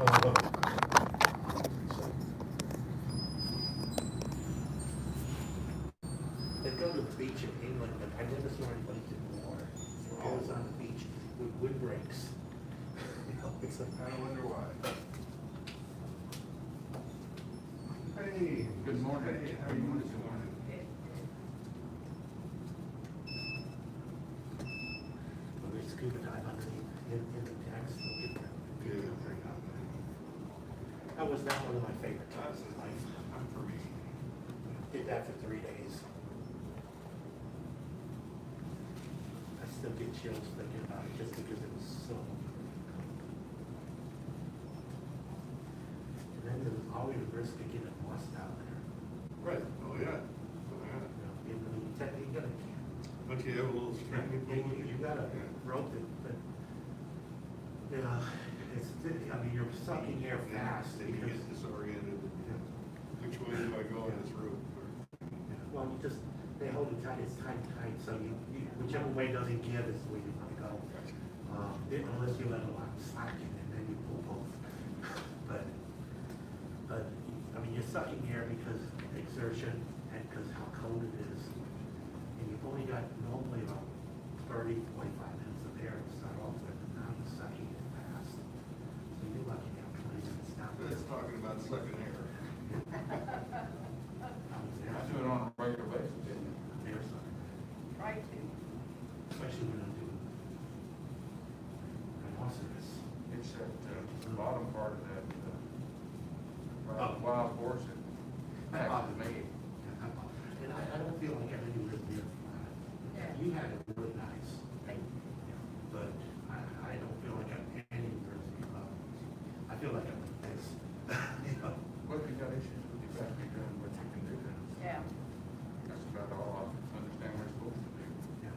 They go to the beach in England, but I never saw anybody get in the water. They're always on the beach with windbreaks. I wonder why. Hey, Good morning. Hey, how are you this morning? When they scuba dive underneath in the tanks, they'll get that. That was not one of my favorite times in life. Not for me. Did that for 3 days. I still get chills thinking about it just because it was so. And then there was always a risk of getting lost out there. Right, oh yeah. Oh yeah. You know, you technically gotta camp. But you have a little string. You gotta rope it, but, yeah, it's, I mean, you're sucking air fast. And you because- get disoriented. Which way do I go on this rope? Well, you just, they hold it tight, it's tight, so you, whichever way doesn't give is the way you wanna go. Unless you let a lot slack in and then you pull both. But, I mean, you're sucking air because exertion and because how cold it is. And you've only got normally about 30, 45 minutes of air to start off with, and now you're sucking it fast. So you're lucky to have 20 minutes down. It's talking about sucking air. I do it on a regular basis, didn't you? Air sucking. Try to. Especially when I'm doing rhinoceros. It's at the bottom part of that, Oh. wild horse that taxes me. And I don't feel like I'm anywhere near flat. Yeah. You had it really nice. But I don't feel like I'm anywhere near I feel like I'm like this. You know? Well, if you got issues with your back, you're doing what you can do. Yeah. That's about all I understand we're supposed to do. Yeah.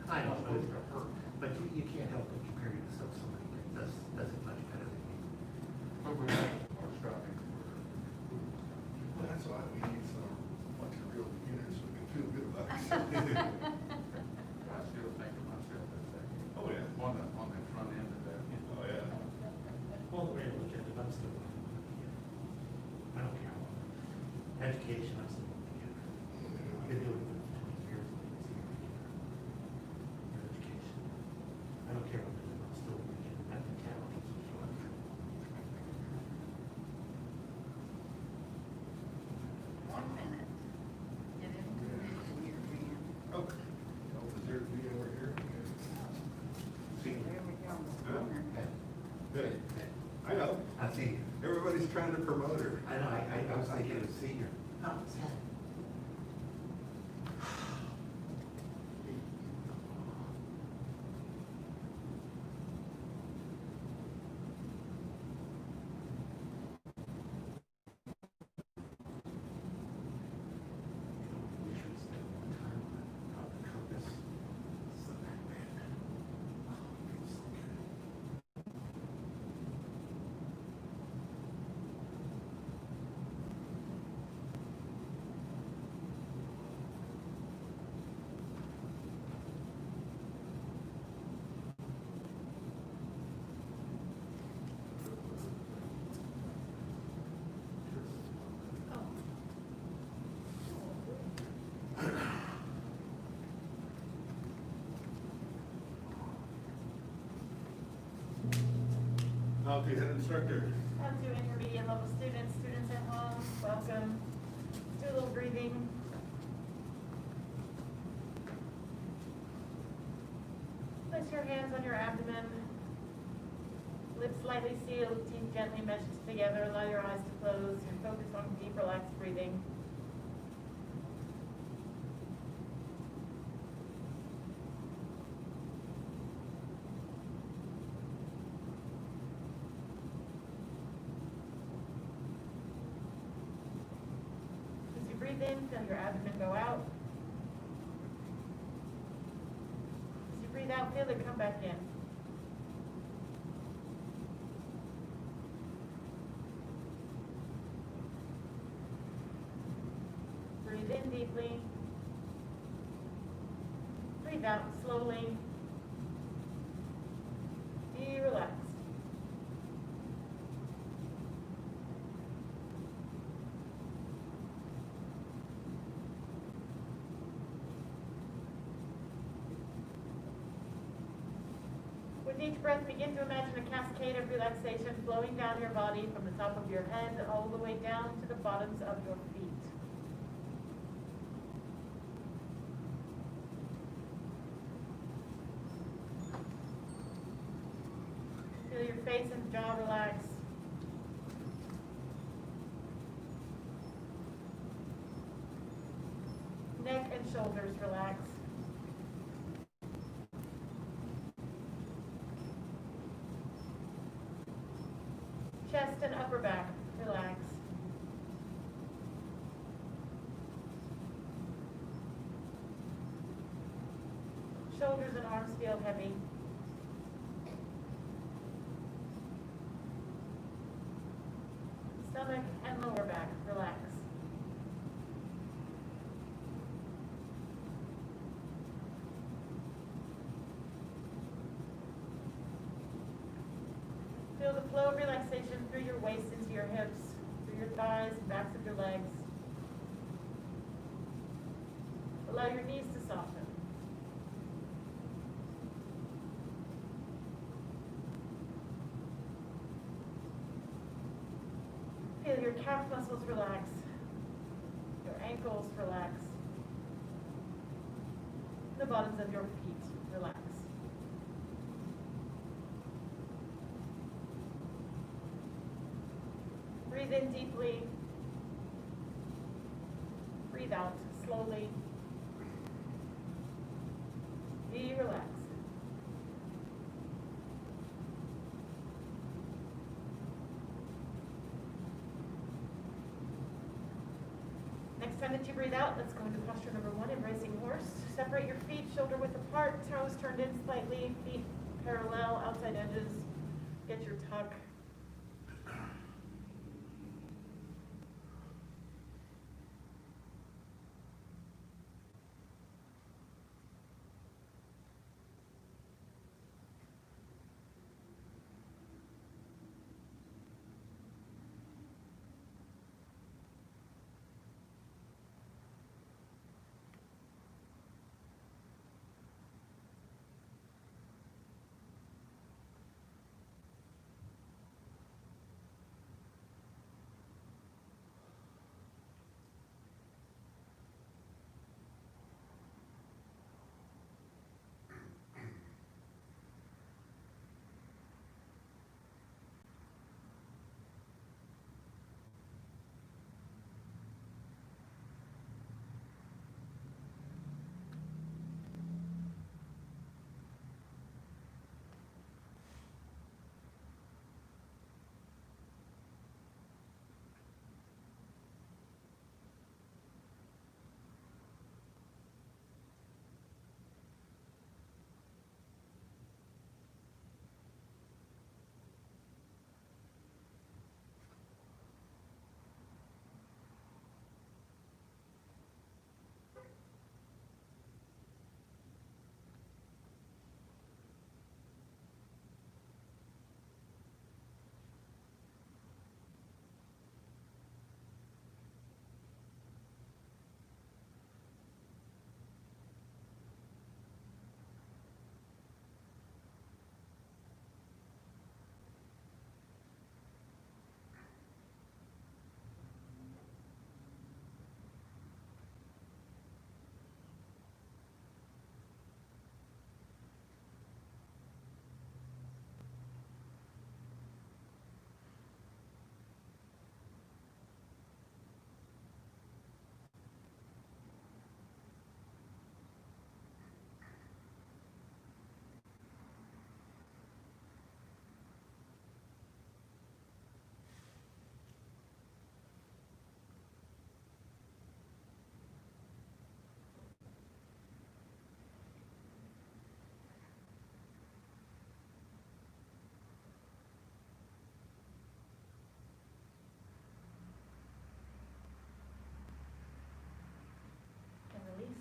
I know, but you can't help but compare yourself to somebody that does it much better than you. But we're not striving Well, that's why we need some, like a real beginner, so we can feel good about it. I still think of myself as that. Oh, yeah. On the front end of that. Oh, yeah. Well, the way I look at it, I'm still one. I don't care how long. Education, I'm still one. I've been doing it for 20 years. In education. I don't care what it is, I'm still working. I've been talented for sure. One minute. Get into your van. Okay. Oh, is there a view over here? See, There we go. Good. Good. I know. I see. Everybody's trying to promote her. I know, I was thinking of senior. Oh, it's that. We should spend more time on the compass. So that man, oh, it's so good. Okay, head instructor. On to intermediate level students, students at home, welcome. Do a little breathing. Place your hands on your abdomen. Lips slightly sealed, teeth gently meshed together. Allow your eyes to close and focus on deep, relaxed breathing. As you breathe in, feel your abdomen go out. As you breathe out, feel it come back in. Breathe in deeply. Breathe out slowly. Be relaxed. With each breath, begin to imagine a cascade of relaxation flowing down your body from the top of your head all the way down to the bottoms of your feet. Feel your face and jaw relax. Neck and shoulders relax. Chest and upper back relax. Shoulders and arms feel heavy. Stomach and lower back relax. Feel the flow of relaxation through your waist into your hips, through your thighs and backs of your legs. Allow your knees to soften. Feel your calf muscles relax, your ankles relax, the bottoms of your feet relax. Breathe in deeply. Breathe out slowly. Be relaxed. Next time that you breathe out, let's go into posture number 1, embracing horse. Separate your feet shoulder width apart, toes turned in slightly, feet parallel, outside edges. Get your tuck.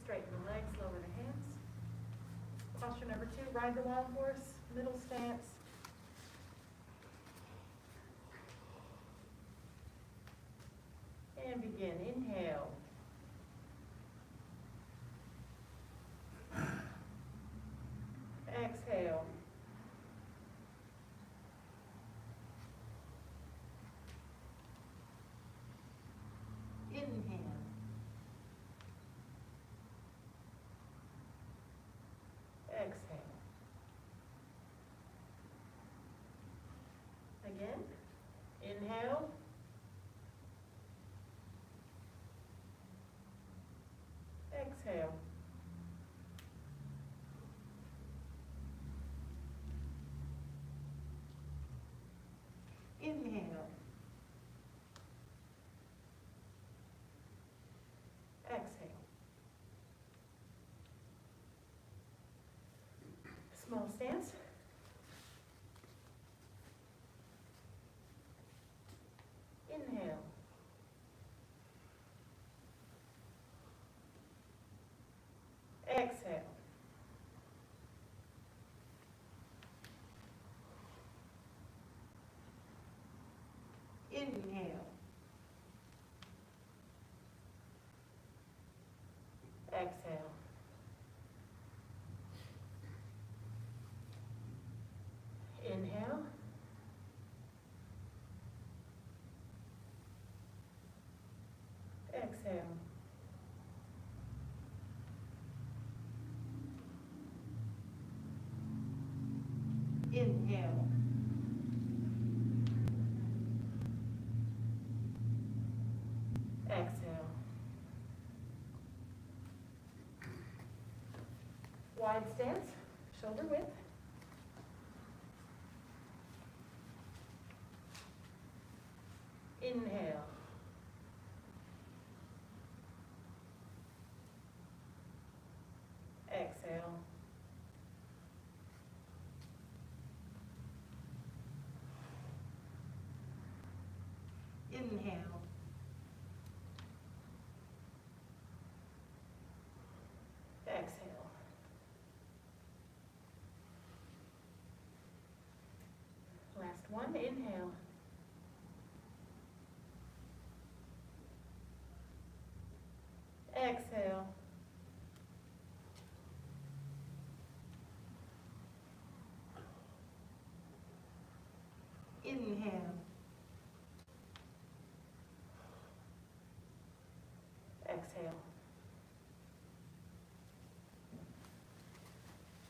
Straighten the legs, lower the hands. Posture number 2, ride the wild horse, middle stance. And begin, inhale. Exhale. again. Inhale. Exhale. Inhale. Exhale. Small stance. Inhale. Exhale. Inhale. Exhale. Inhale. Exhale. Inhale. Exhale. Wide stance, shoulder width. Inhale. Exhale. Inhale. Exhale. Last one, inhale. Exhale. Inhale. Exhale.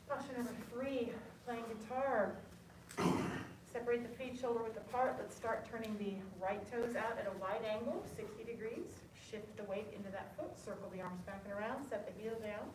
Posture number 3, playing guitar. Separate the feet shoulder width apart. Let's start turning the right toes out at a wide angle, 60 degrees. Shift the weight into that foot, circle the arms back and around, set the heel down.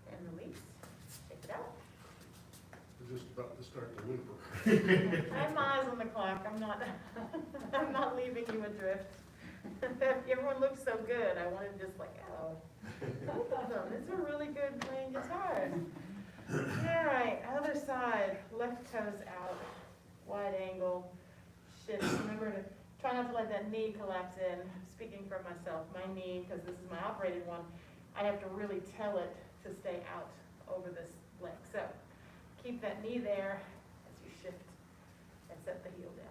And release. Shake it out. We're just about to start to whimper. I have my eyes on the clock. I'm not, I'm not leaving you adrift. Everyone looks so good. I wanted just like, oh, both of them. It's a really good playing guitar. All right, other side. Left toes out. Wide angle. Shift. Remember to try not to let that knee collapse in. Speaking for myself, my knee, because this is my operated one, I have to really tell it to stay out over this leg. So keep that knee there as you shift and set the heel down.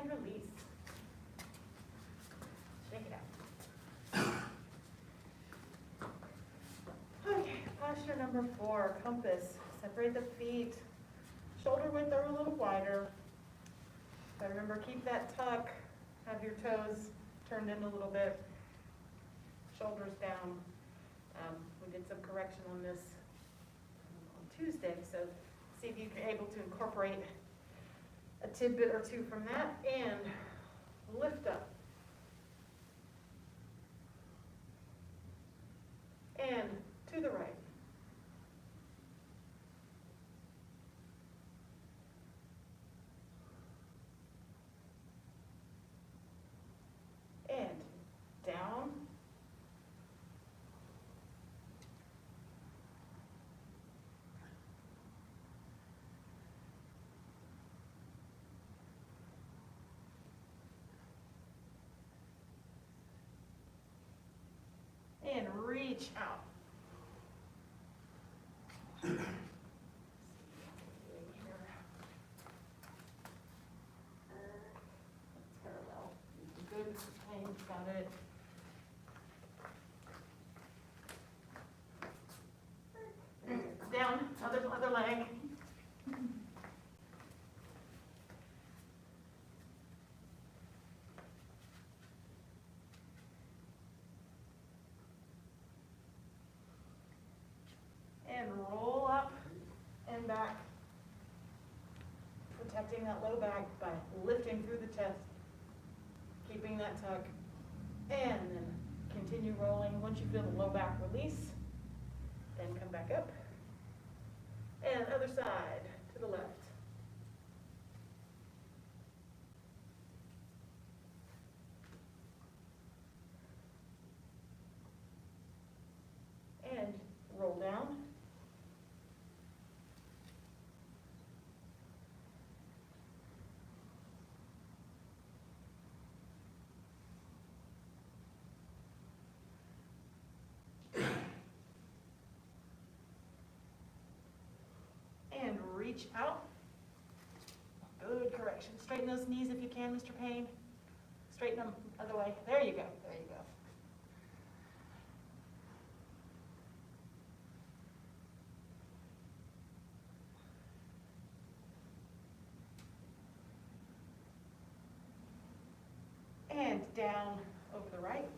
and release. Shake it out. Okay, posture number 4, compass. Separate the feet, shoulder width or a little wider. But remember, keep that tuck, have your toes turned in a little bit, shoulders down. We did some correction on this on Tuesday, so see if you're able to incorporate a tidbit or two from that, and lift up. And to the right. And down. And reach out. Parallel. Good, Payne, got it. Down, other leg. And roll up and back. Protecting that low back by lifting through the chest. Keeping that tuck. And then continue rolling. Once you feel the low back release, then come back up. And other side to the left. And roll down. And reach out. Good correction. Straighten those knees if you can, Mr. Payne. Straighten them other way. There you go. There you go. And down over the right.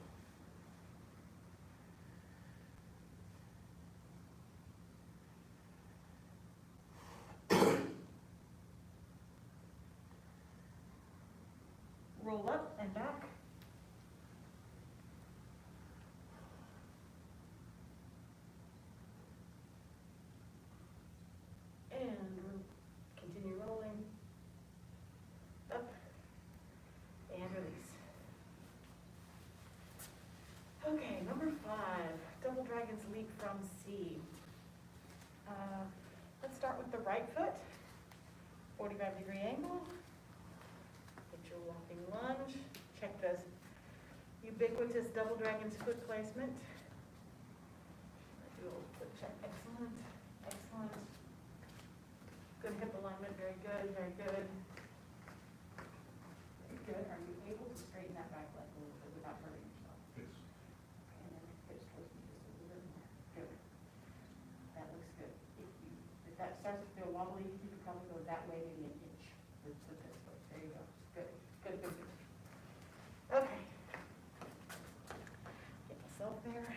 Roll up and back. And continue rolling. Up and release. Okay, number 5, double dragon's leap from C. Let's start with the right foot, 45-degree angle. Get your walking lunge. Check the ubiquitous double dragon's foot placement. Do a little foot check. Excellent, excellent. Good hip alignment. Very good, very good. Very good. Are you able to straighten that back leg a little bit without hurting yourself? Yes. And then hips towards me just a little bit more. Good. That looks good. If that starts to feel wobbly, you can probably go that way maybe an inch with this foot. There you go. Good, good, good, good. Okay. Get myself there.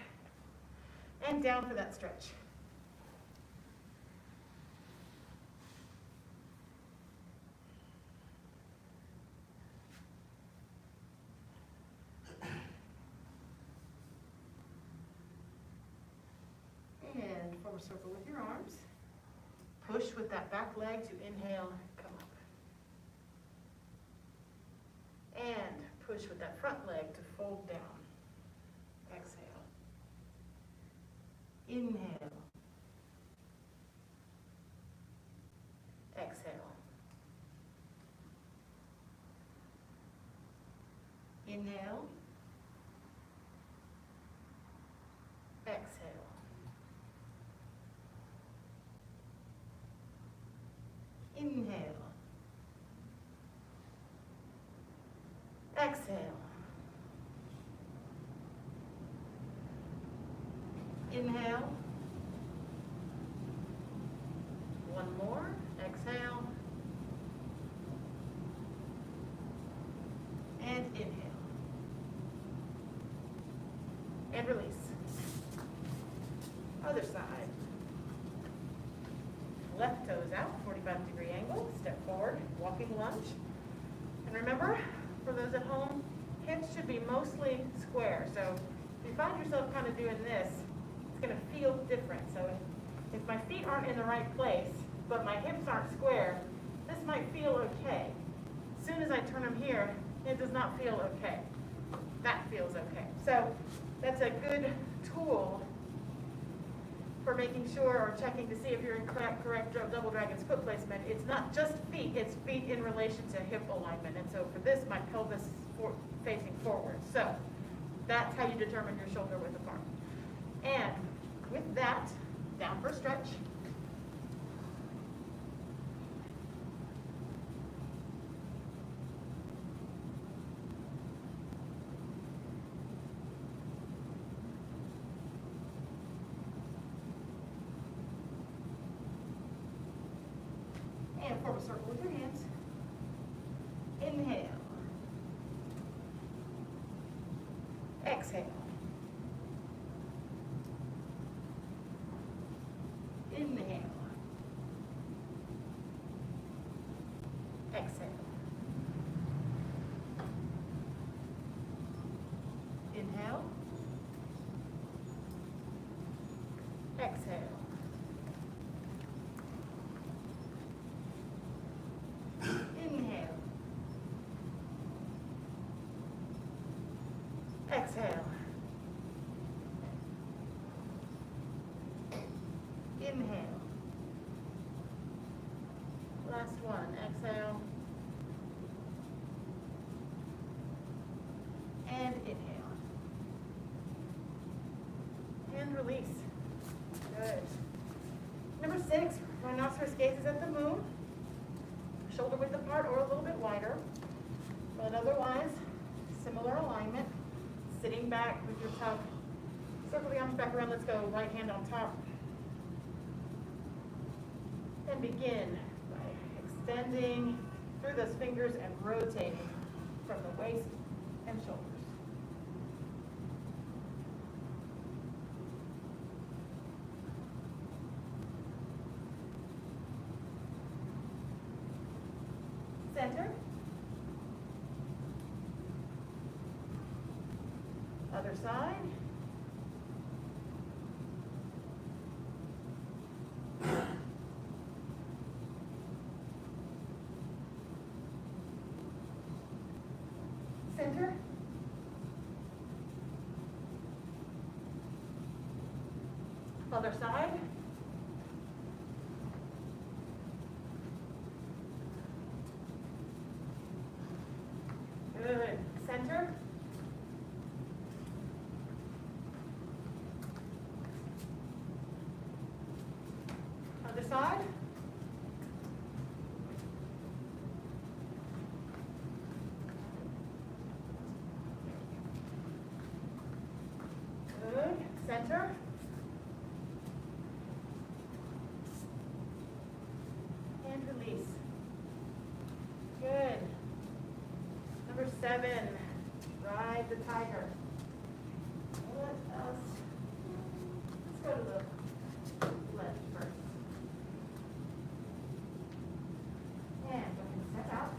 And down for that stretch. And form a circle with your arms. Push with that back leg to inhale, come up. And push with that front leg to fold down. Exhale. Inhale. Exhale. Inhale. Exhale. Inhale. Exhale. Inhale. One more. Exhale. And inhale. And release. Other side. Left toes out, 45-degree angle. Step forward, walking lunge. And remember, for those at home, hips should be mostly square. So if you find yourself kind of doing this, it's going to feel different. So if my feet aren't in the right place, but my hips aren't square, this might feel okay. As soon as I turn them here, it does not feel okay. That feels okay. So that's a good tool for making sure or checking to see if you're in correct double dragon's foot placement. It's not just feet, it's feet in relation to hip alignment. And so for this, my pelvis is facing forward. So that's how you determine your shoulder width apart. And with that, down for a stretch. And form a circle with your hands. Inhale. Exhale. Inhale. Exhale. Inhale. Exhale. Inhale. Exhale. Inhale. Last one. Exhale. And inhale. And release. Good. Number 6, rhinoceros gaze is at the moon. Shoulder width apart or a little bit wider. But otherwise, similar alignment. Sitting back with your top. Circle the arms back around. Let's go right hand on top. And begin by extending through those fingers and rotating from the waist and shoulders. Center. Other side. Center. Other side. Good. Center. Other side. Good. Center. And release. Good. Number 7, ride the tiger. Let's go to the left first. And go ahead and step out.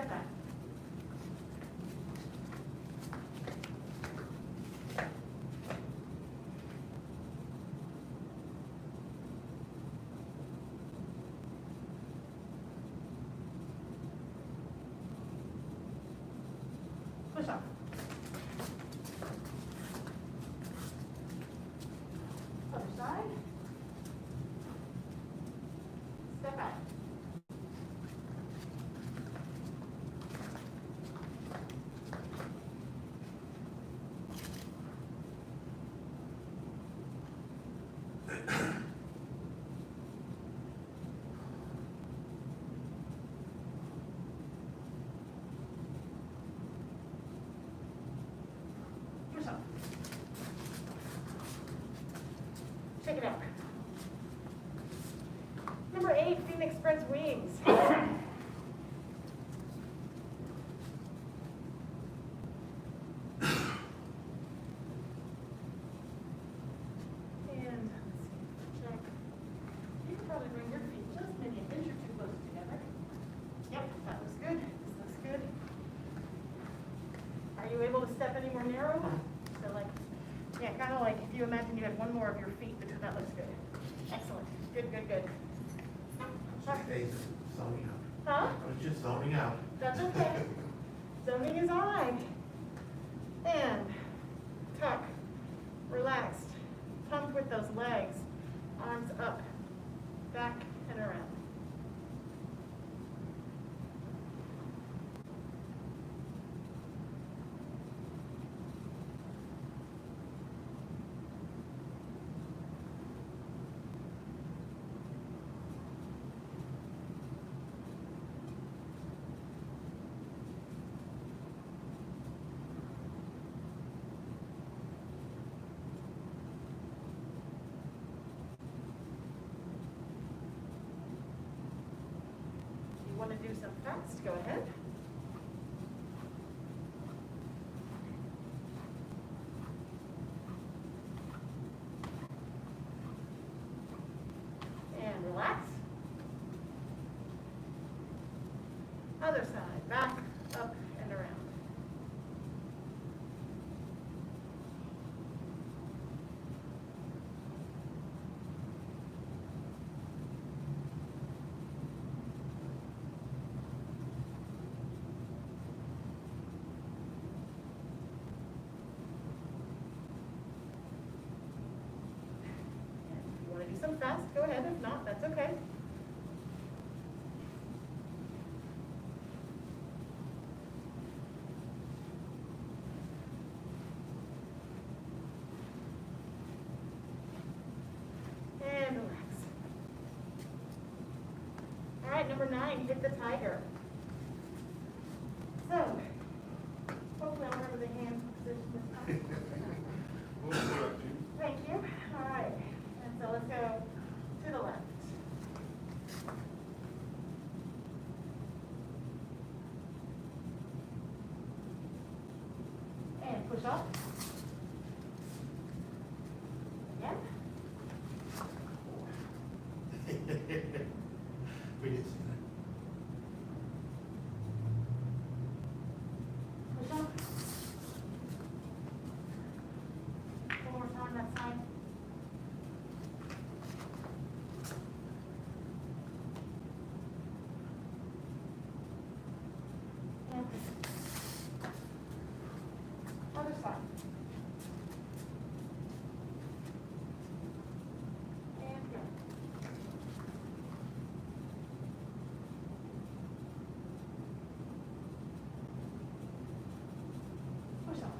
Step back. Push up. Other side. Step back. Push up. Check it out. Number 8, Phoenix spreads wings. And let's see, check. You can probably bring your feet just maybe an inch or two closer together. Yep, that looks good. This looks good. Are you able to step any more narrow? So like, yeah, kind of like if you imagine you had one more of your feet, that looks good. Excellent. Good, good, good. Hey, zoning out. Huh? I was just zoning out. That's okay. Zoning is all right. And tuck, relaxed, pump with those legs, arms up, back and around. You want to do some fast? Go ahead. And relax. Other side, back, up, and around. If you want to do some fast, go ahead. If not, that's okay. And relax. All right, number 9, hit the tiger. So, hopefully I'll remember the hand position this time. Thank you. All right. And so let's go to the left. And push up. Again. We did see that. Push up. One more time that side. And other side. And go. Push up.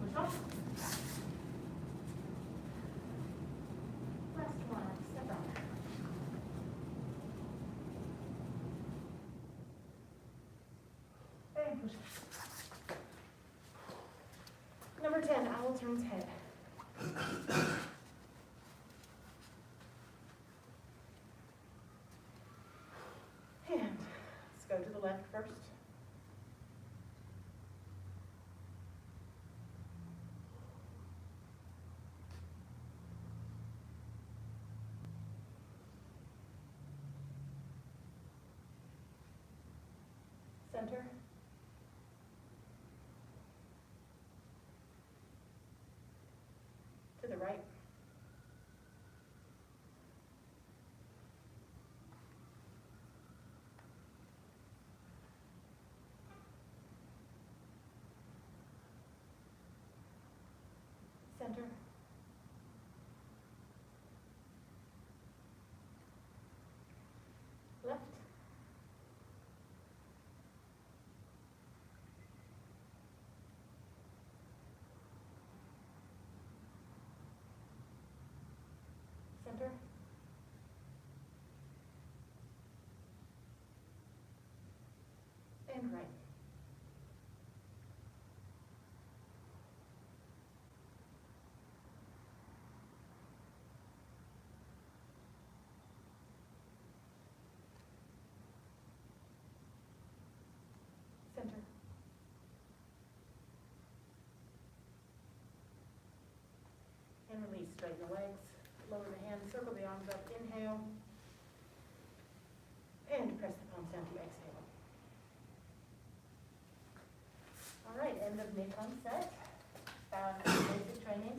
Push up. Last one, step out. And push up. Number 10, owl turns head. And let's go to the left first. Center. To the right. Center. Left. Center. And right. Center. And release, straighten the legs, lower the hands, circle the arms up, inhale. And press the palms down to exhale. All right, end of Nikon set. Basic training.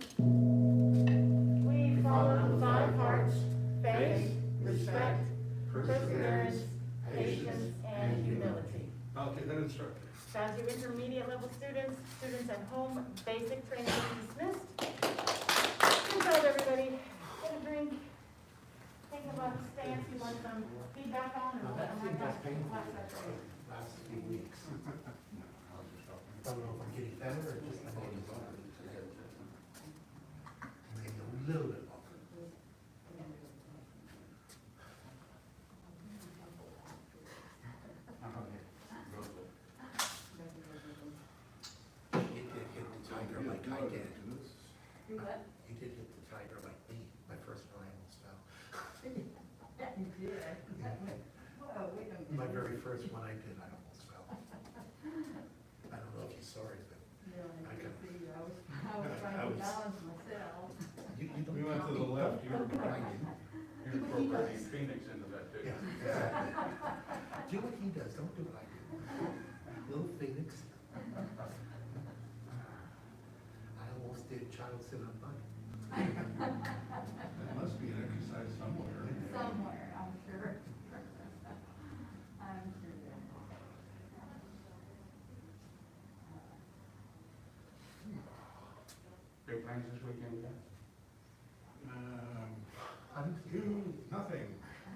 We follow the 5 hearts: faith, respect, perseverance, patience, and humility. Okay, that instructor. As your intermediate level students, students at home, basic training is dismissed. Good job, everybody. Get a drink. Think about the stance you want some feedback on, and That we'll seems come like back painful to for class. the last few weeks. Don't know if I'm getting better or just I'm getting better. Maybe a little bit longer. You did hit the tiger like I did. You what? You did hit the tiger like me. My first one I almost fell. You did. Well, wait a minute. My very first one I did, I almost fell. I don't know if you saw it, but No, I I got- could see, I was trying to balance myself. you don't. We went to the left, you were behind. You're incorporating Phoenix into that too. Yeah, exactly. Do what he does, don't do what I do. Little Phoenix. I almost did child sit on bike. That must be an exercise somewhere. Somewhere, I'm sure. I'm sure. Big plans this weekend, guys? I think Nothing.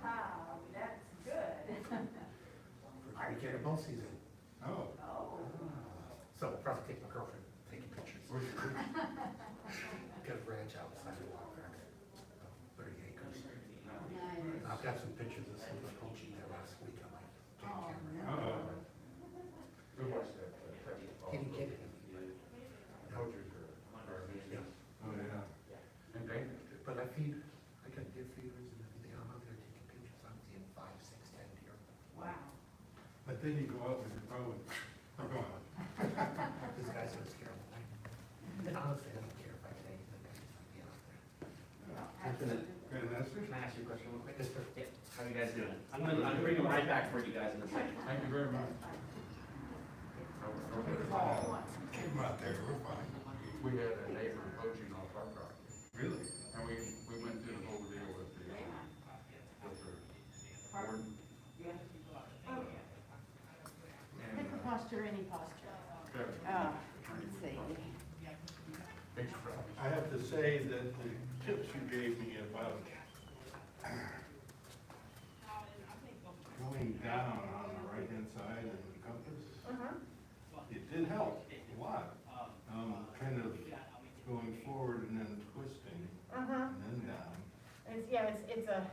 Wow, that's good. first weekend of bow season. Oh. Oh, So I'll probably take my girlfriend, taking pictures. Where's your- Got a ranch outside of Gohring, 30 acres. nice. I've got some pictures of some of the coaching there last week on my Oh, camera. no. Who watched that? Kitty kitty. Coaches are Yeah. Oh, yeah. and Dana. But I feed, I got deer feeders and everything. I'm out there taking pictures. I'm seeing 5, 6, 10 deer. Wow. But then you go out with your bow and, oh, go on. This guy's so scared of me. And honestly, I don't care if I get anything. I just like being out there. Grandmaster? Can I ask you a question real quick? Yes, sir. Yeah, how you guys doing? I'm gonna bring them right back for you guys in a second. Thank you very much. Came out there, we're fine. We had a neighbor poaching off our property, Really? and we went through the whole deal with the warden. Pick a posture, any posture. Kevin, Let's see. big fry. I have to say that the tips you gave me about going down on the right-hand side of the compass, it did help a lot. Kind of going forward and then twisting and then down. It's Yeah.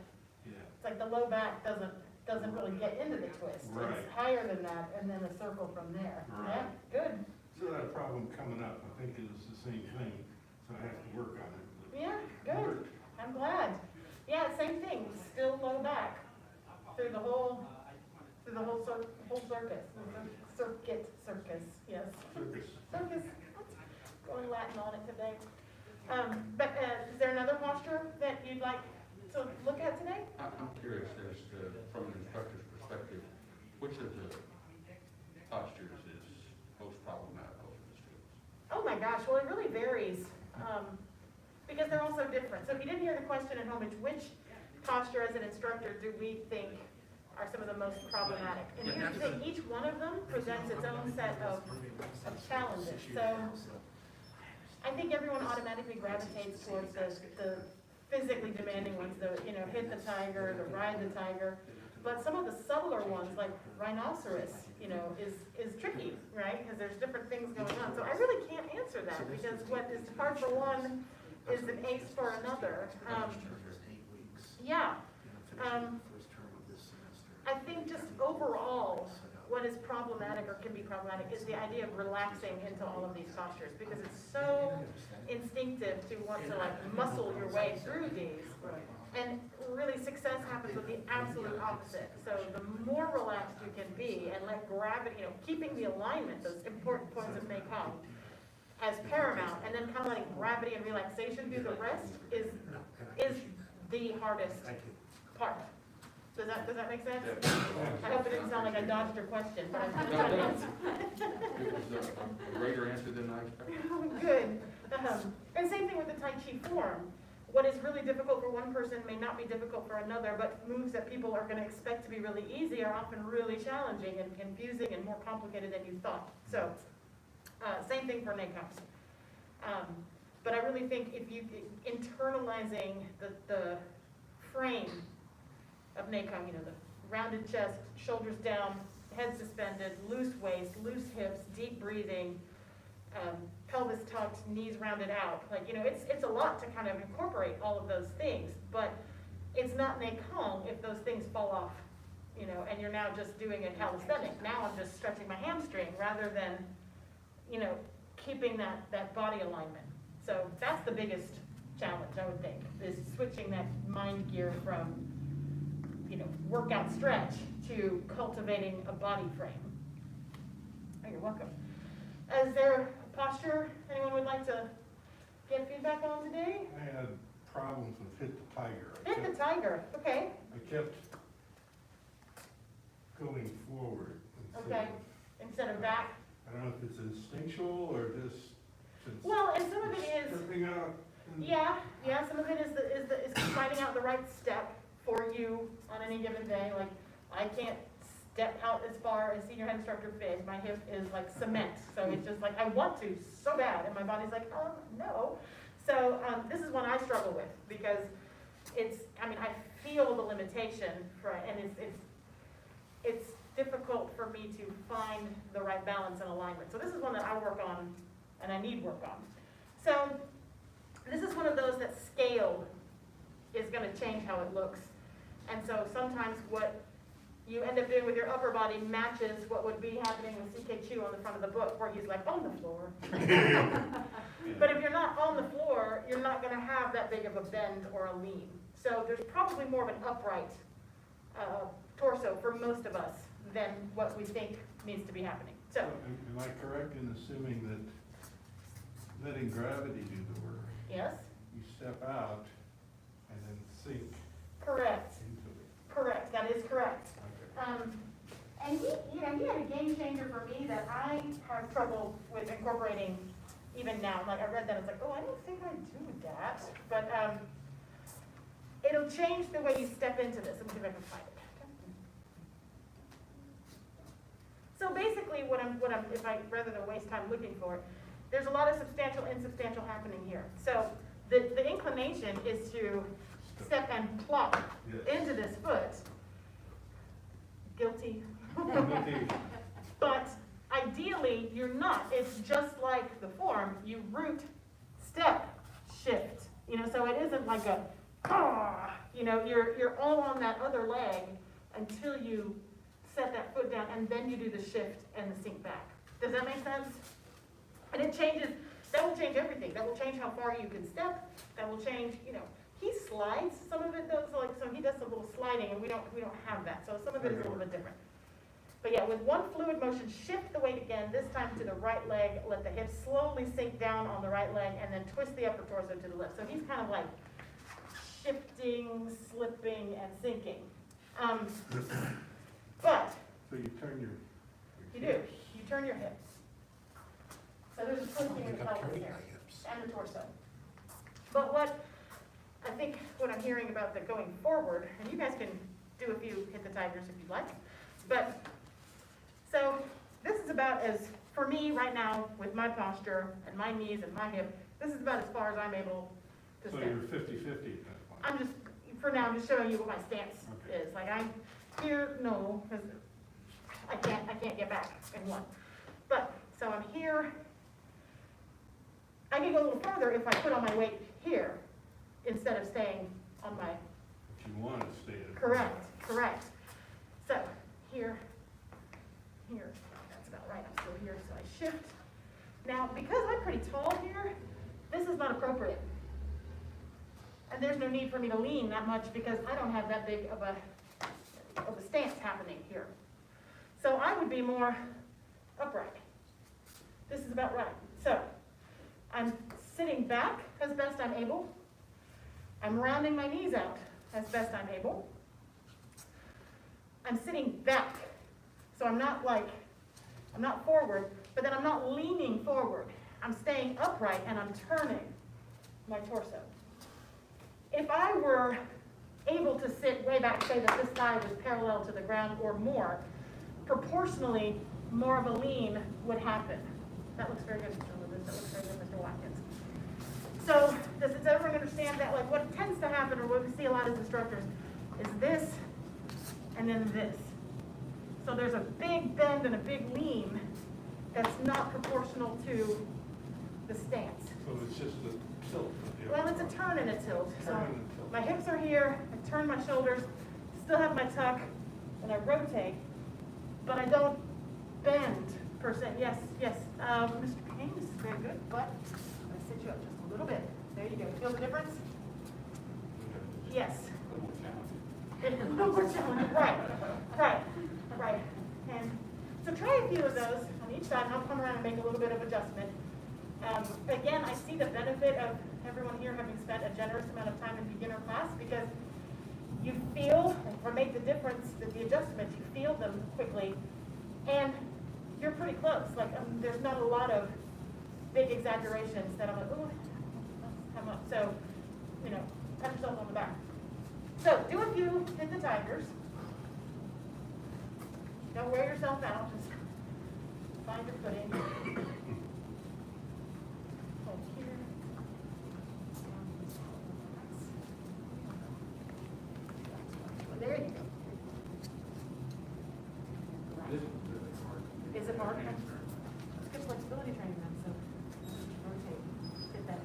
like the low back doesn't really get into the twist. Right. It's higher than that, and then a circle from there. Right. Yeah, good. So that problem coming up, I think it was the same thing, so I have to work on it. but Yeah, it good. worked. I'm glad. Yeah, same thing, still low back through the whole circus, circus, yes. Circus. Circus, going Latin on it today. But is there another posture that you'd like to look at today? I'm curious as to, from an instructor's perspective, which of the gosh, well, it really varies, because they're all so different. So if you didn't hear the question at home, it's which posture as an instructor do we think are some of the most problematic? And here's the thing, each one of them presents its own set of challenges. So I think everyone automatically gravitates towards the physically demanding ones, the, hit the tiger, the ride the tiger. But some of the subtler ones, like rhinoceros, is tricky, right? Because there's different things going on. So I really can't answer that, because what is hard for one is an ace for another. Yeah. I think just overall, what is problematic or can be problematic is the idea of relaxing into all of these postures, because it's so instinctive to want to muscle your way through these. And really success happens with the absolute opposite. So the more relaxed you can be and let gravity, keeping the alignment, those important points of Mekong, as paramount, and then kind of letting gravity and relaxation do the rest is the hardest part. Does that make sense? I hope it didn't sound like I dodged your question, but I'm It was a greater answer than I expected. Good. And same thing with the Tai Chi form. What is really difficult for one person may not be difficult for another, but moves that people are going to expect to be really easy are often really challenging and confusing and more complicated than you thought. So, same thing for Neikoms. But I really think if you internalizing the frame of Neikong, the rounded chest, shoulders down, head suspended, loose waist, loose hips, deep breathing, pelvis tucked, knees rounded out. It's a lot to kind of incorporate all of those things, but it's not Neikong if those things fall off, and you're now just doing a calisthenic. Now I'm just stretching my hamstring rather than, keeping that body alignment. So that's the biggest challenge, I would think, is switching that mind gear from, workout stretch to cultivating a body frame. Oh, you're welcome. Is there a posture anyone would like to get feedback on today? I had problems with hit the tiger. Hit the tiger, okay. I kept going forward Okay, instead of back. I don't know if it's instinctual or just since Well, and some of it is, stripping out. yeah, some of it is finding out the right step for you on any given day. Like, I can't step out as far as senior head instructor Fig. My hip is like cement, so it's just like, I want to so bad, and my body's like, no. So this is one I struggle with, because I feel the limitation and it's difficult for me to find the right balance and alignment. So this is one that I work on, and I need work on. So this is one of those that scale is going to change how it looks. And so sometimes what you end up doing with your upper body matches what would be happening with CK Chu on the front of the book, where he's like on the floor. But if you're not on the floor, you're not going to have that big of a bend or a lean. So there's probably more of an upright torso for most of us than what we think needs to be happening. So, Am I correct in assuming that letting gravity do the work, yes, you step out and then sink correct, into it? correct, that is correct. Okay. And he had a game changer for me that I have trouble with incorporating even now. Like, I read that, I was like, oh, I don't think I do that. But it'll change the way you step into this. Let me see if I can find it. So basically, if I, rather than waste time looking for it, there's a lot of substantial, insubstantial happening here. So the inclination is to step and plop into this foot. Guilty. But ideally, you're not. It's just like the form. You root, step, shift. So it isn't like a, you're all on that other leg until you set that foot down, and then you do the shift and the sink back. Does that make sense? And it changes, that will change everything. That will change how far you can step. That will change, he slides some of it though, so he does some little sliding, and we don't have that. So some of it is a little bit different. But yeah, with one fluid motion, shift the weight again, this time to the right leg, let the hips slowly sink down on the right leg, and then twist the upper torso to the left. So he's kind of like shifting, slipping, and sinking. But So you turn your you do, you turn your hips. So there's a twisting in the pelvis turning there, my hips. and the torso. But what, I think what I'm hearing about the going forward, and you guys can do a few hit the tigers if you'd like, but, so, this is about as, for me right now, with my posture and my knees and my hip, this is about as far as I'm able to So stand. you're 50/50 at that point? I'm just, for now, I'm just showing you what my stance Okay. is. Like I'm here, no, because I can't get back in one. But, so I'm here. I can go a little further if I put on my weight here instead of staying on my, If you want to stay at. correct. So, here, that's about right, I'm still here, so I shift. Now, because I'm pretty tall here, this is not appropriate. And there's no need for me to lean that much because I don't have that big of a stance happening here. So I would be more upright. This is about right. So I'm sitting back as best I'm able. I'm rounding my knees out as best I'm able. I'm sitting back. So I'm not forward, but then I'm not leaning forward. I'm staying upright and I'm turning my torso. If I were able to sit way back, say that this thigh was parallel to the ground or more, proportionally more of a lean would happen. That looks very good, Mr. Lewis. That looks very good, Mr. Watkins. So does everyone understand that? Like what tends to happen, or what we see a lot as instructors, is this and then this. So there's a big bend and a big lean that's not proportional to the stance. So it's just a tilt. of the Well, upper it's a body. turn and a tilt. So Turn and tilt. my hips are here, I turn my shoulders, still have my tuck, and I rotate, but I don't bend per se. Yes, Mr. Payne, this is very good, but I'm gonna sit you up just a little bit. There you go. Feel the difference? Yes. A little more challenging. Right. And so try a few of those on each side, and I'll come around and make a little bit of adjustment. Again, I see the benefit of everyone here having spent a generous amount of time in beginner class because you feel, or make the difference, that the adjustments, you feel them quickly, and you're pretty close. Like, there's not a lot of big exaggerations that I'm like, ooh, come up. So, pat yourself on the back. So, do a few hit the tigers. Don't wear yourself out, just find your footing. Hold here. There you go. This is really hard. Is it hard? It's good flexibility training then, so rotate, get that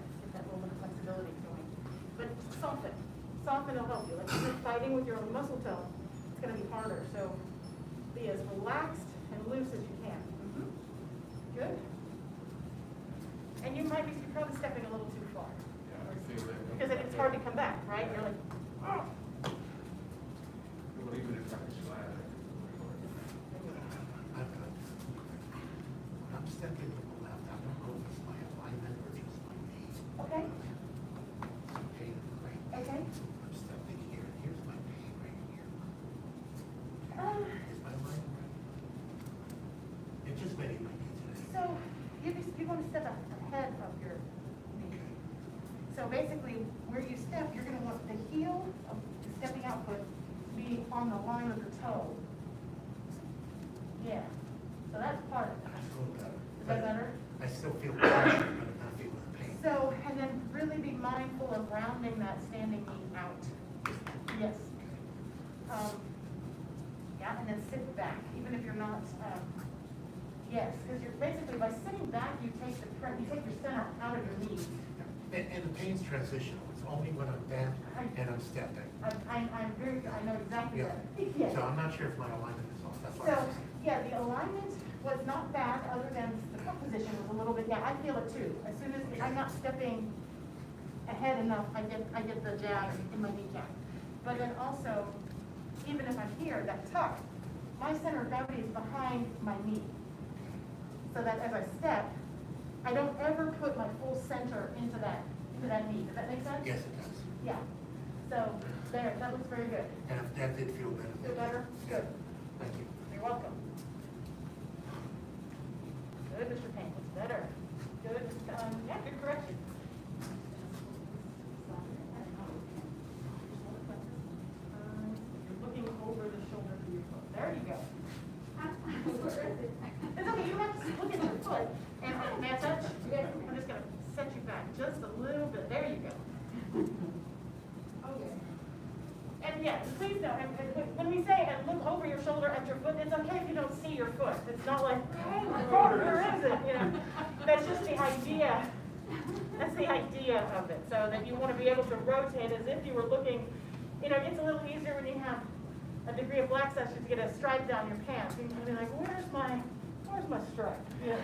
little bit of flexibility going. But soften will help you. Like if you're fighting with your own muscle tone, it's gonna be harder, so be as relaxed and loose as you can. Good. And you're probably stepping a little too far. Yeah, I feel that. Because it's hard to come back, right? You're like, oh. Well, even if I slide, When I'm stepping to the left, I don't know if it's my alignment or just my knee. Okay, Pain in the right. okay. I'm stepping here, and here's my pain right here. Is my alignment right? It's just bending my knee today. So you want to step ahead of your knee. So basically, where you step, you're going to want the heel of the stepping out foot be on the line of the toe. Yeah. So that's part of it. That's a little better. Is that better? I still feel pressure, but I'm not feeling the pain. So, and then really be mindful of rounding that standing knee out. Yes. Yeah, and then sit back, even if you're not, yes, because you're basically, by sitting back, you take your center out of your knees. And the pain's transitional. It's only when I'm bent and I'm stepping. I know exactly Yeah. that. Yes. So I'm not sure if my alignment is off. That's why So, I'm asking. yeah, the alignment was not bad, other than the foot position was a little bit, yeah, I feel it too. As soon as I'm not stepping ahead enough, I get the jab in my kneecap. But then also, even if I'm here, that tuck, my center of gravity is behind my knee. So that as I step, I don't ever put my full center into that knee. Does that make sense? Yes, it does. Yeah. So, there, that looks very good. And if that did feel better. Feel better? Good. Thank you. You're welcome. Good, Mr. Payne, looks better. Good, Mr. Yeah, good correction. You're looking over the shoulder of your foot. There you go. It's okay, you don't have to look at your foot. And may I touch? I'm just gonna set you back just a little bit. There you go. Okay. And yes, please know, and when we say and look over your shoulder at your foot, it's okay if you don't see your foot. It's not like, oh my God, where is it? You know, that's just the idea. That's the idea of it. So that you want to be able to rotate as if you were looking. You know, it gets a little easier when you have a degree of black session to get a stripe down your pants. You can be like, where's my stripe? You know,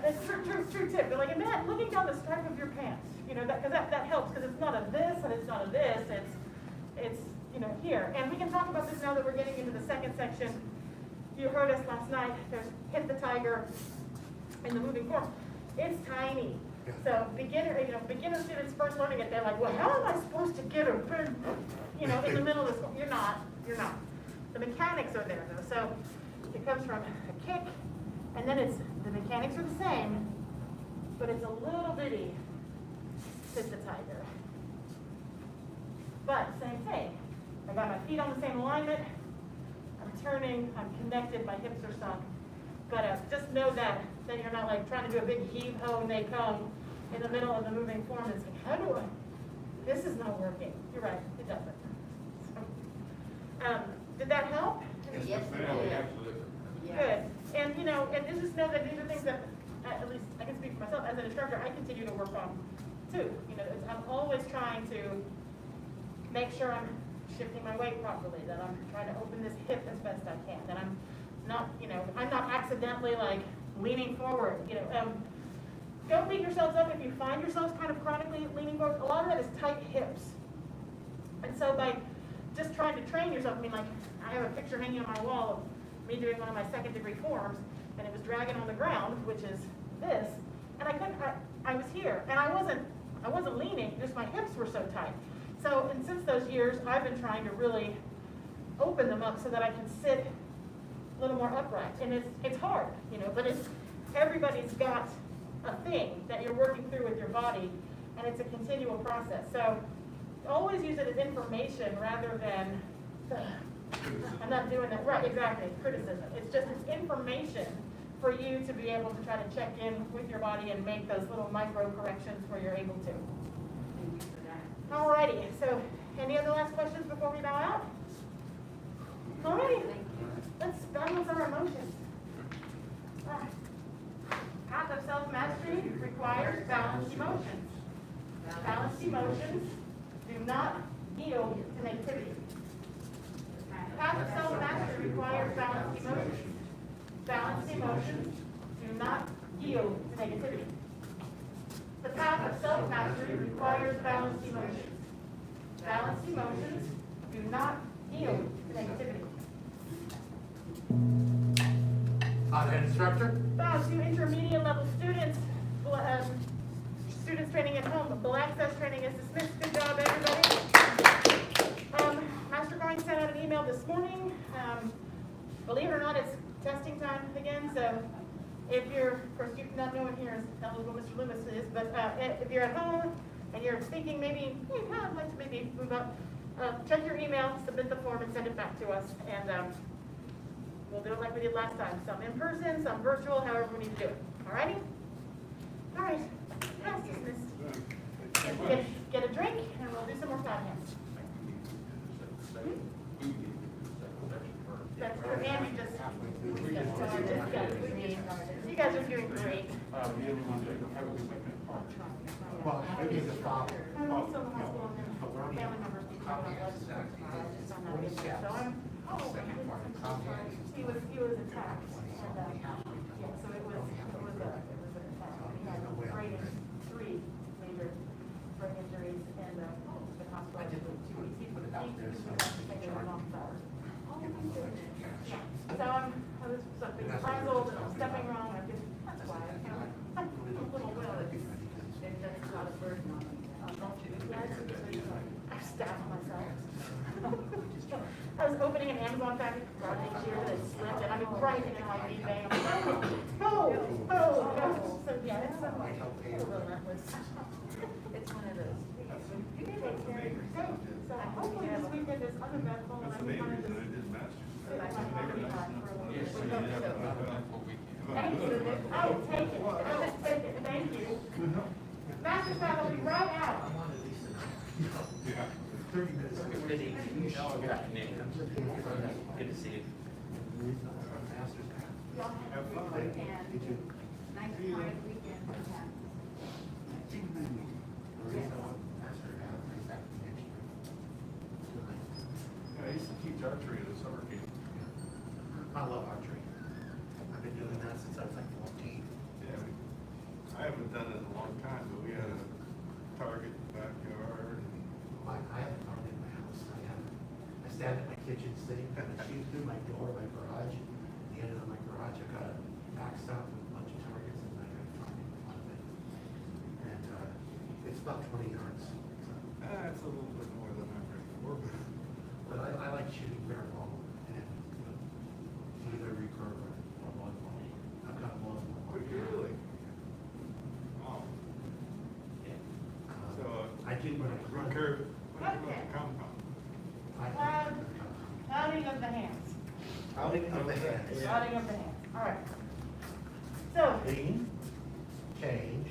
it's true tip. But like, imagine looking down the stripe of your pants. You know, because that helps because it's not a this and it's not a this. It's you know, here. And we can talk about this now that we're getting into the second section. You heard us last night. There's hit the tiger in the moving form. It's tiny. So beginner students first learning it, they're like, well, how am I supposed to get a big, you know, in the middle of this? You're not. The mechanics are there though. So it comes from a kick, and then the mechanics are the same, but it's a little bitty hit the tiger. But same thing. I got my feet on the same alignment. I'm turning. I'm connected. My hips are sunk. But just know that you're not like trying to do a big heave-ho and they come in the middle of the moving form. It's like, how do I? This is not working. You're right. It doesn't. So, did that help? Yes, Absolutely. Good. And you know, and just know that these are things that, at least I can speak for myself as an instructor, I continue to work on too. You know, I'm always trying to make sure I'm shifting my weight properly, that I'm trying to open this hip as best I can, that I'm not, you know, I'm not accidentally like leaning forward. You know, don't beat yourselves up if you find yourselves kind of chronically leaning forward. A lot of that is tight hips. And so by just trying to train yourself, I mean, like, I have a picture hanging on my wall of me doing one of my second degree forms, and it was dragging on the ground, which is this, and I was here, and I wasn't leaning, just my hips were so tight. So, and since those years, I've been trying to really open them up so that I can sit a little more upright. And it's hard, you know, but everybody's got a thing that you're working through with your body, and it's a continual process. So always use it as information rather than, I'm not doing that. Right, exactly, criticism. It's information for you to be able to try to check in with your body and make those little micro corrections where you're able to. Alrighty, so any other last questions before we bow out? Alrighty, let's balance our emotions. Path of self-mastery requires balanced emotions. Balanced emotions do not yield to negativity. Path of self-mastery requires balanced emotions. Balanced emotions do not yield to negativity. The path of self-mastery requires balanced emotions. Balanced emotions do not yield to negativity. Head instructor? To intermediate level students, students training at home, Full Access training is dismissed. Good job, everybody. Master Gohring sent out an email this morning. Believe it or not, it's testing time again, so if you're, of course, you not know here is eligible Mr. Loomis is, but if you're at home and you're thinking maybe, I'd like to maybe move up, check your email, submit the form, and send it back to us, and we'll do it like we did last time. Some in person, some virtual, however we need to do it. Alrighty? Alright. Class dismissed. Get a drink, and we'll do some more flat hands. That's for Andy just. You guys are doing great. Well, maybe it's a problem. I'm also in the hospital and family members. He was attacked. And, yeah, so it was an attack. He had three major brain injuries and been hospitalized for 2 weeks. He put it out there, so. So I was frazzled and I was stepping wrong. I could, that's why I kind of, a little will. That's not a burden on me. I stabbed myself. I was opening an Amazon package for this year that slipped, and I mean, right in my knee vein. I'm like, oh White House So paper. relentless. It's one of those. You take care of yourself. So That's hopefully this weekend is uneventful and I the main can reason I just did masters. sit at my coffee pot for a little Yes, bit. we have an eventful weekend. Thank you. Oh, take it. Oh, take it. Thank you. Master Plan will be right out. I want at least Yeah. 30 minutes. Good afternoon. Good to see you. Masters pass. Y'all have a good weekend. You too. Nice quiet weekend. The reason I want master pass is that next year. Yeah, I used to teach archery at a summer camp. I love archery. I've been doing that since I was like 14. Yeah, I haven't done it in a long time, but we had a target in the backyard. I have a target in my house. I stand at my kitchen sink and I shoot through my door, my garage. At the end of my garage, I've got a backstop with a bunch of targets and I got a target in front of it. And, it's about 20 yards. So, That's a little bit more than I'm ready for. but I like shooting bare ball and, you know, either recurve or long ball. I've got long ball. Oh, really? Wow. So, I do when I run. recurve, what do you Okay. want, compound? Clouding of the hands. Outing of the hands. Clouding of the hands. All right. So, Lean, change,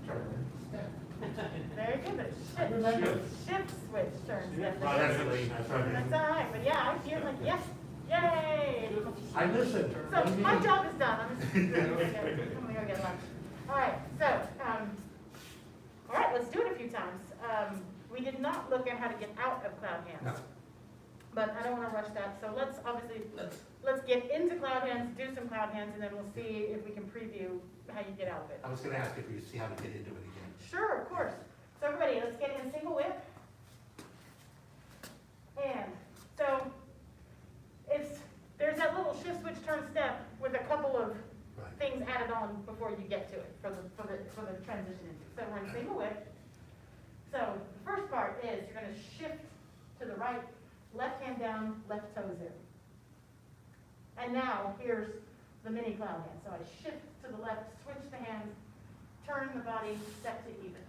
turn, step. very good, but shift switch turns. Shift. Oh, that's the lean, that's what I That's mean. all right, but yeah, I feel like, yes, yay! I listened. So, my job is done, I'm just, I'm gonna go get lunch. All right, so, all right, let's do it a few times. We did not look at how to get out of cloud No. hands, but I don't wanna rush that, so let's obviously, let's get into cloud hands, do some cloud hands, and then we'll see if we can preview how you get out of it. I was gonna ask if you see how to get into it again. Sure, of course. So everybody, let's get in single whip. And so there's that little shift switch turn step with a couple of Right. things added on before you get to it for the transition into. So we're in single whip. So the first part is you're gonna shift to the right, left hand down, left toes in. And now here's the mini cloud hand. So I shift to the left, switch the hands, turn the body, step to even.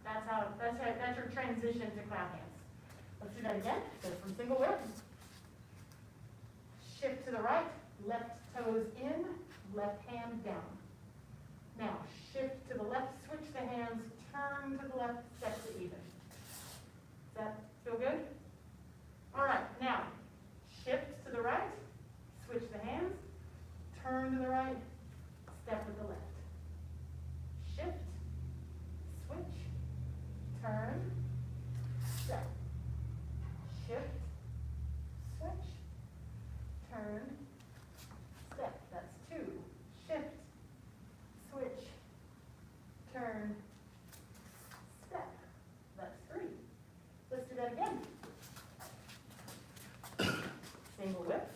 That's your transition to cloud hands. Let's do that again. So from single whip, shift to the right, left toes in, left hand down. Now shift to the left, switch the hands, turn to the left, step to even. Does that feel good? All right, now shift to the right, switch the hands, turn to the right, step with the left. Shift, switch, turn, step. Shift, switch, turn, step. That's 2. Shift, switch, turn, step. That's 3. Let's do that again. Single whip.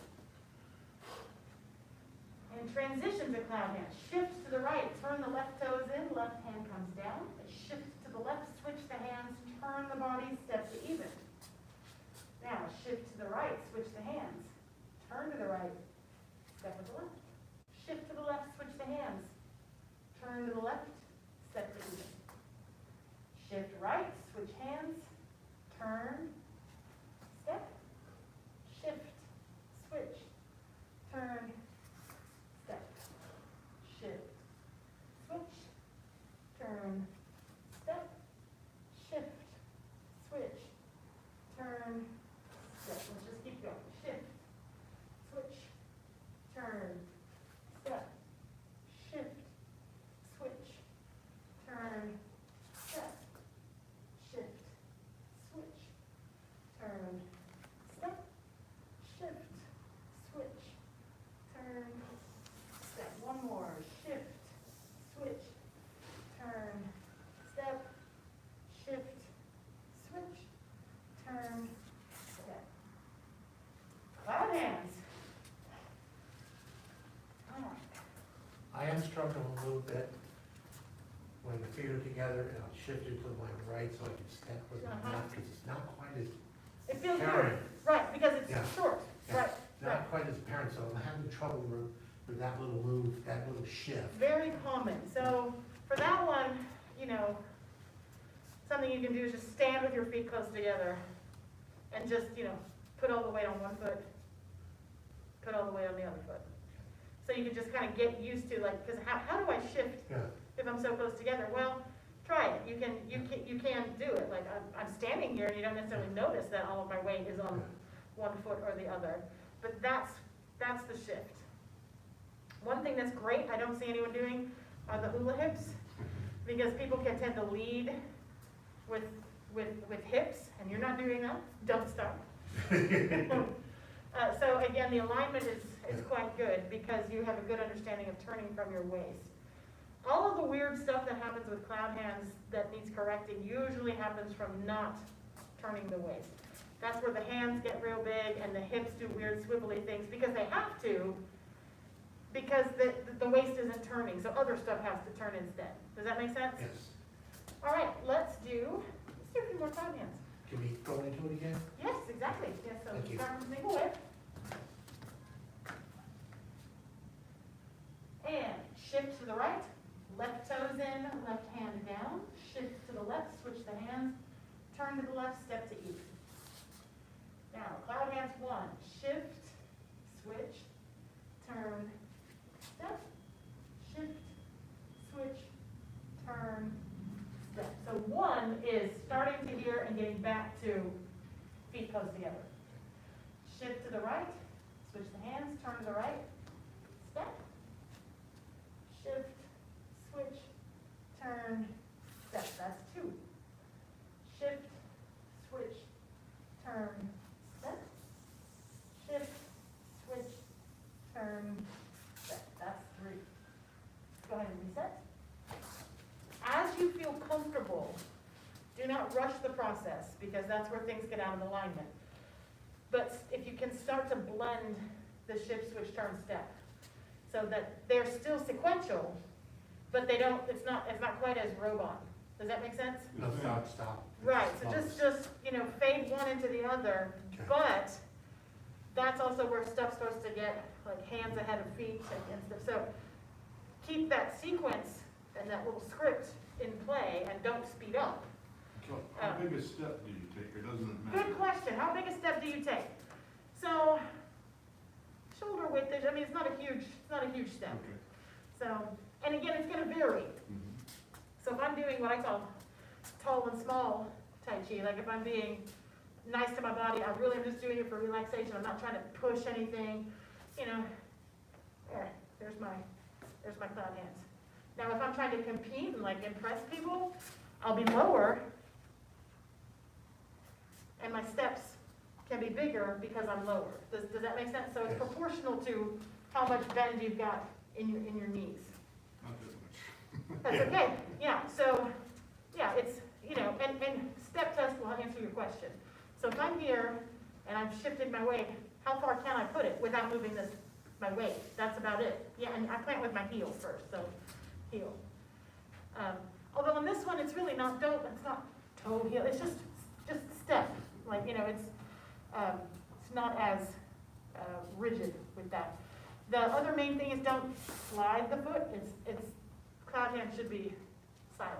And transition to cloud hand. Shift to the right, turn the left toes in, left hand comes down. Shift to the left, switch the hands, turn the body, step to even. Now shift to the right, switch the hands, turn to the right, step with the left. Shift to the left, switch the hands, turn to the left, step to even. Shift right, switch hands, turn, step, shift, switch, turn, step, shift, switch, turn, step, shift, switch, turn, step. Let's just keep going. Shift, switch, turn, step, shift, switch, turn, step, shift, switch, turn, step, shift, switch, turn, step. One more. Shift, switch, turn, step, shift, switch, turn, step. Cloud hands. All right. I am struggling a little bit when the feet are together and I'll shift it to my right so I can step with my left because it's not quite as, It feels good, Karen. right, because it's Yeah. short, Yeah. right, right. not quite as apparent, so I'm having trouble for that little move, that little shift. Very common. So for that one, you know, something you can do is just stand with your feet close together and just, you know, put all the weight on one foot, put all the weight on the other foot. So you can just kind of get used to, like, because how do I shift Yeah, if I'm so close together? Well, try it. You can do it. Like I'm standing here and you don't necessarily notice that all of my weight is on one foot or the other. But that's the shift. One thing that's great, I don't see anyone doing, are the hula hips, because people can tend to lead with hips, and you're not doing that. Don't stop. So again, the alignment is quite good because you have a good understanding of turning from your waist. All of the weird stuff that happens with clown hands that needs correcting usually happens from not turning the waist. That's where the hands get real big and the hips do weird swivelly things because they have to, because the waist isn't turning, so other stuff has to turn instead. Does that make sense? yes. All right, let's do a few more clown hands. Can we go into it again? Yes, exactly. Yes, so Thank you. start from single whip. And shift to the right, left toes in, left hand down, shift to the left, switch the hands, turn to the left, step to E. Now, cloud hands 1, shift, switch, turn, step, shift, switch, turn, step. So 1 is starting to here and getting back to feet close together. Shift to the right, switch the hands, turn to the right, step, shift, switch, turn, step. That's 2. Shift, switch, turn, step, shift, switch, turn, step. That's 3. Go ahead and reset. As you feel comfortable, do not rush the process because that's where things get out of alignment. But if you can start to blend the shift, switch, turn, step, so that they're still sequential, but they don't, it's not quite as robot. Does that make sense? No, stop. Right, so just, you know, fade one into the other, Okay. but that's also where stuff starts to get, like, hands ahead of feet and stuff. So keep that sequence and that little script in play and don't speed up. So how big a step do you take, or doesn't it matter? Good question. How big a step do you take? So, shoulder width, I mean, it's not a huge step. Okay. So, and again, it's gonna vary. So if I'm doing what I call tall and small Tai Chi, like if I'm being nice to my body, I really am just doing it for relaxation. I'm not trying to push anything, you know. There's my clown hands. Now if I'm trying to compete and like impress people, I'll be lower and my steps can be bigger because I'm lower. Does that make sense? So it's Yes. proportional to how much bend you've got in your knees. Not that much. That's okay, yeah, so, yeah, it's, you know, and step test will answer your question. So if I'm here and I've shifted my weight, how far can I put it without moving my weight? That's about it. Yeah, and I plant with my heel first, so heel. Although on this one, it's really not it's not toe heel, it's just step. Like, you know, it's not as rigid with that. The other main thing is don't slide the foot. It's cloud hand should be silent.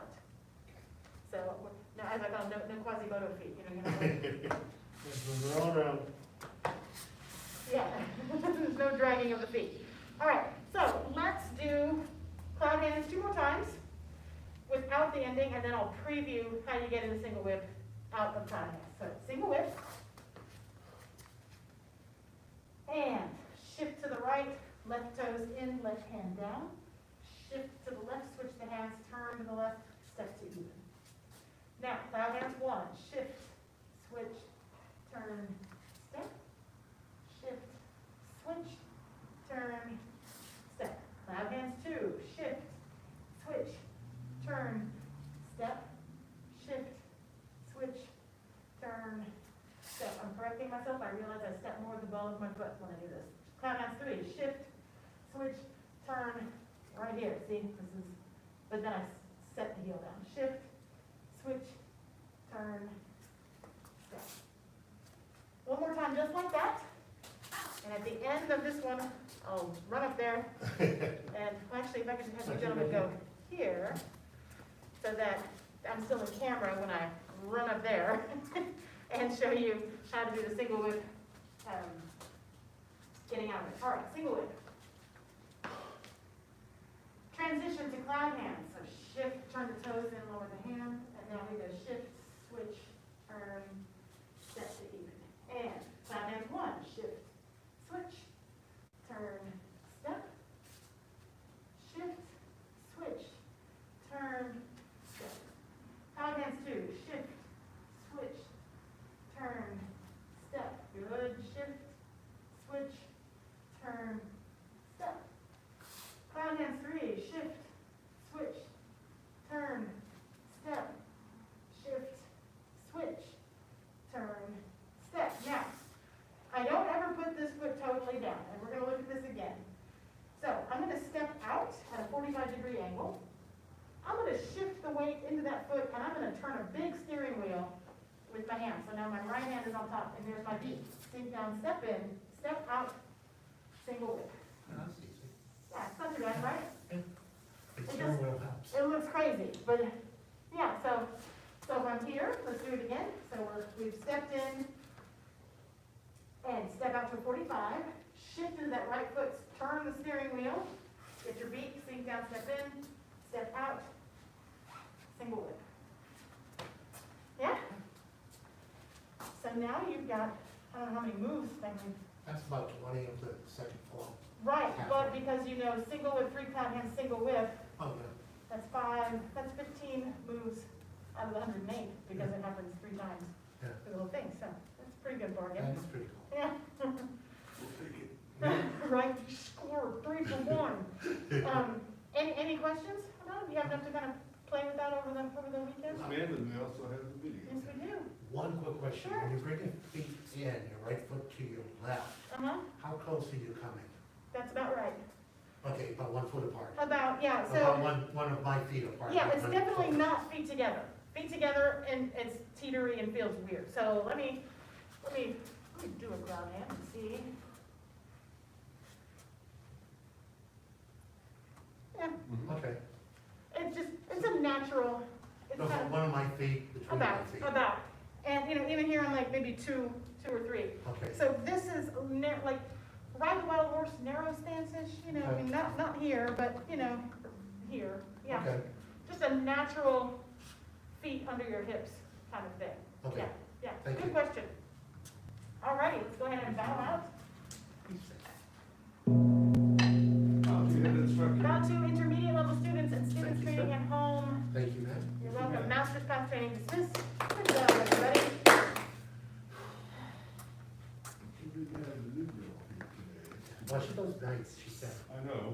So now, as I call them, no quasi-moto feet. You know, you're not like, yeah, there's no dragging of the feet. All right, so let's do cloud hands 2 more times without the ending, and then I'll preview how you get into single whip out of cloud hands. So single whip, and shift to the right, left toes in, left hand down. Shift to the left, switch the hands, turn to the left, step to even. Now, cloud hands 1, shift, switch, turn, step, shift, switch, turn, step. Cloud hands 2, shift, switch, turn, step, shift, switch, turn, step. I'm correcting myself, I realize I step more with the ball of my foot when I do this. Cloud hands 3, shift, switch, turn, right here, see, but then I set the heel down. Shift, switch, turn, step. One more time, just like that. And at the end of this one, I'll run up there, and actually, if I could just have you gentlemen go here, so that I'm still in camera when I run up there, and show you how to do the single whip, getting out of it. All right, single whip. Transition to cloud hands, so shift, turn the toes in, lower the hand, and now we go shift, switch, turn, step to even. And cloud hands one, shift, switch, turn, step, shift, switch, turn, step. Cloud hands two, shift, switch, turn, step. Good, shift, switch, turn, step. Cloud hands three, shift, switch, turn, step, shift, switch, turn, step. Now, I don't ever put this foot totally down, and we're gonna look at this again. So, I'm gonna step out at a 45-degree angle. I'm gonna shift the weight into that foot, and I'm gonna turn a big steering wheel with my hand. So now my right hand is on top, and there's my beat. Sink down, step in, step out, single whip. That's easy. Yeah, it's not too bad, right? The steering wheel helps. It looks crazy, but yeah, so if I'm here, let's do it again. So we've stepped in and step out to a 45, shift into that right foot, turn the steering wheel, get your beat, sink down, step in, step out, single whip. Yeah? So now you've got, I don't know how many moves, I mean, That's about 20 of the second floor. right, but because you know single whip, three cloud hands, single whip, Oh, yeah. that's 15 moves out of the 108, because it happens 3 times Yeah. for the whole thing, so that's a pretty good bargain. That's pretty cool. Yeah. We'll take it. Right, you scored 3 for 1. Any questions about it? You have enough to kind of play with that over the weekend? Man, and we also have the video. Yes, we do. One quick question. Sure. When you bring your feet in, your right foot to your left, how close are you coming? That's about right. Okay, about 1 foot apart. About, yeah, About so, one of my feet apart. yeah, it's One definitely foot. not feet together. Feet together, and it's teetery and feels weird. So let me do a ground hand and see. Yeah, Okay. it's a natural, it's So kind of one of my feet between my feet. about. And, you know, even here I'm like maybe two or 3. Okay. So this is like, ride the wild horse, narrow stance-ish, you know, I mean, not here, but, you know, here, yeah. Okay. Just a natural feet under your hips kind of thing. Okay. Yeah, Thank good you. question. All righty, let's go ahead and bow out. Oh, you had instructor. Bow to intermediate level students and students Thank you, training sir. at home. Thank you, ma'am. You're Thank you, welcome. ma'am. Master's Path Training dismissed. Good job, everybody. We had a liberal here today. Well, she goes nights, she said. I know.